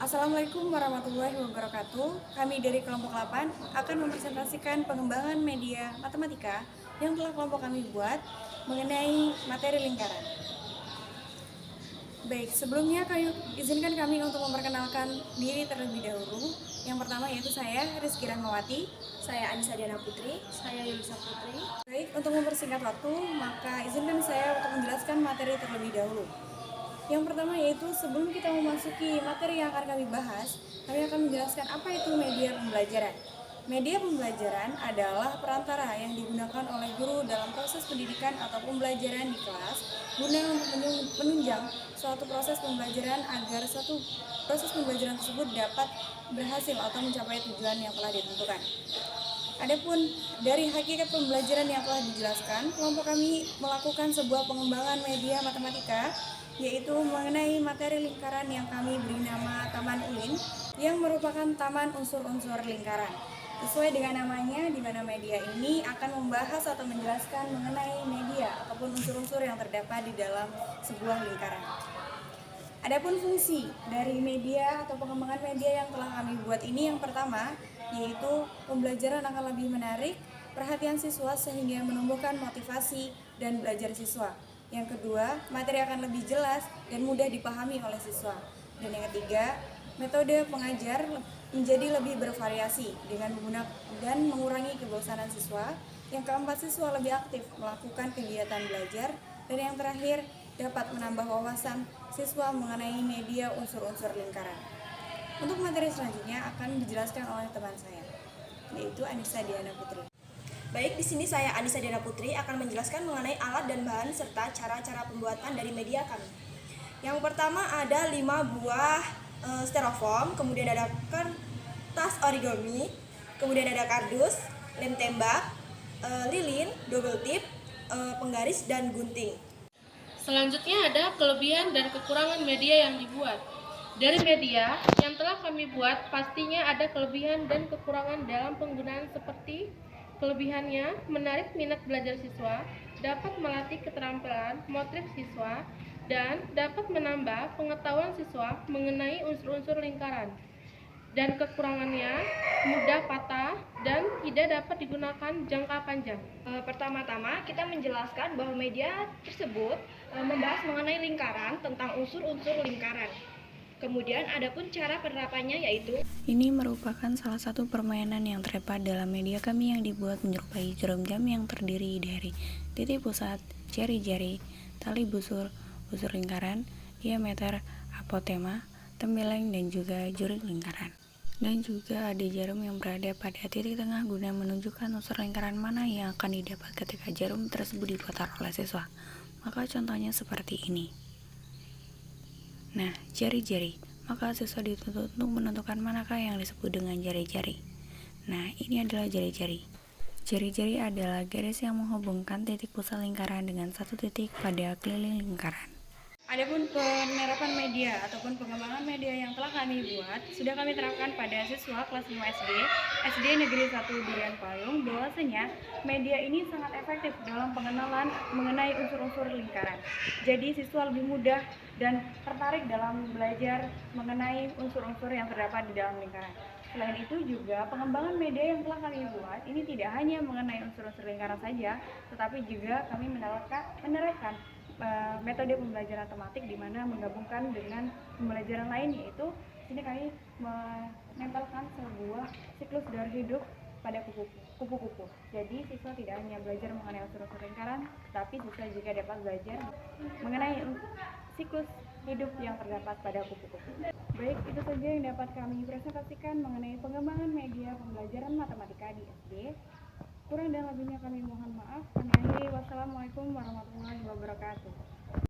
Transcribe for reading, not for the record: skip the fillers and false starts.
Assalamualaikum warahmatullahi wabarakatuh. Kami dari kelompok 8 akan mempresentasikan pengembangan media matematika yang telah kelompok kami buat mengenai materi lingkaran. Baik, sebelumnya izinkan kami untuk memperkenalkan diri terlebih dahulu. Yang pertama yaitu saya, Rizky Rahmawati. Saya Anissa Diana Putri. Saya Yulisa Putri. Baik, untuk mempersingkat waktu, maka izinkan saya untuk menjelaskan materi terlebih dahulu. Yang pertama yaitu sebelum kita memasuki materi yang akan kami bahas, kami akan menjelaskan apa itu media pembelajaran. Media pembelajaran adalah perantara yang digunakan oleh guru dalam proses pendidikan atau pembelajaran di kelas guna untuk menunjang suatu proses pembelajaran agar suatu proses pembelajaran tersebut dapat berhasil atau mencapai tujuan yang telah ditentukan. Adapun dari hakikat pembelajaran yang telah dijelaskan, kelompok kami melakukan sebuah pengembangan media matematika yaitu mengenai materi lingkaran yang kami beri nama Taman UIN yang merupakan taman unsur-unsur lingkaran. Sesuai dengan namanya, di mana media ini akan membahas atau menjelaskan mengenai media ataupun unsur-unsur yang terdapat di dalam sebuah lingkaran. Adapun fungsi dari media atau pengembangan media yang telah kami buat ini yang pertama yaitu pembelajaran akan lebih menarik perhatian siswa sehingga menumbuhkan motivasi dan belajar siswa. Yang kedua, materi akan lebih jelas dan mudah dipahami oleh siswa. Dan yang ketiga, metode pengajar menjadi lebih bervariasi dengan menggunakan dan mengurangi kebosanan siswa. Yang keempat, siswa lebih aktif melakukan kegiatan belajar. Dan yang terakhir, dapat menambah wawasan siswa mengenai media unsur-unsur lingkaran. Untuk materi selanjutnya akan dijelaskan oleh teman saya, yaitu Anissa Diana Putri. Baik, di sini saya Anissa Diana Putri akan menjelaskan mengenai alat dan bahan serta cara-cara pembuatan dari media kami. Yang pertama ada 5 buah styrofoam, kemudian ada kertas origami, kemudian ada kardus, lem tembak, lilin, double tip, penggaris, dan gunting. Selanjutnya ada kelebihan dan kekurangan media yang dibuat. Dari media yang telah kami buat, pastinya ada kelebihan dan kekurangan dalam penggunaan seperti kelebihannya menarik minat belajar siswa, dapat melatih keterampilan motorik siswa, dan dapat menambah pengetahuan siswa mengenai unsur-unsur lingkaran. Dan kekurangannya mudah patah dan tidak dapat digunakan jangka panjang. Pertama-tama kita menjelaskan bahwa media tersebut membahas mengenai lingkaran, tentang unsur-unsur lingkaran. Kemudian adapun cara penerapannya yaitu ini merupakan salah satu permainan yang terdapat dalam media kami yang dibuat menyerupai jarum jam yang terdiri dari titik pusat, jari-jari, tali busur, busur lingkaran, diameter, apotema, tembelang, dan juga juri lingkaran. Dan juga ada jarum yang berada pada titik tengah guna menunjukkan unsur lingkaran mana yang akan didapat ketika jarum tersebut diputar oleh siswa. Maka contohnya seperti ini. Nah, jari-jari, maka siswa dituntut untuk menentukan manakah yang disebut dengan jari-jari. Nah, ini adalah jari-jari. Jari-jari adalah garis yang menghubungkan titik pusat lingkaran dengan satu titik pada keliling lingkaran. Adapun penerapan media ataupun pengembangan media yang telah kami buat sudah kami terapkan pada siswa kelas 5 SD Negeri 1 Durian Payung, bahwasanya media ini sangat efektif dalam pengenalan mengenai unsur-unsur lingkaran. Jadi siswa lebih mudah dan tertarik dalam belajar mengenai unsur-unsur yang terdapat di dalam lingkaran. Selain itu juga pengembangan media yang telah kami buat ini tidak hanya mengenai unsur-unsur lingkaran saja, tetapi juga kami menerapkan metode pembelajaran tematik di mana menggabungkan dengan pembelajaran lain, yaitu sini kami menempelkan sebuah siklus dari hidup pada kupu-kupu. Jadi siswa tidak hanya belajar mengenai unsur-unsur lingkaran, tetapi siswa juga dapat belajar mengenai siklus hidup yang terdapat pada kupu-kupu. Baik, itu saja yang dapat kami presentasikan mengenai pengembangan media pembelajaran matematika di SD. Kurang dan lebihnya kami mohon maaf. Kami akhiri, wassalamualaikum warahmatullahi wabarakatuh.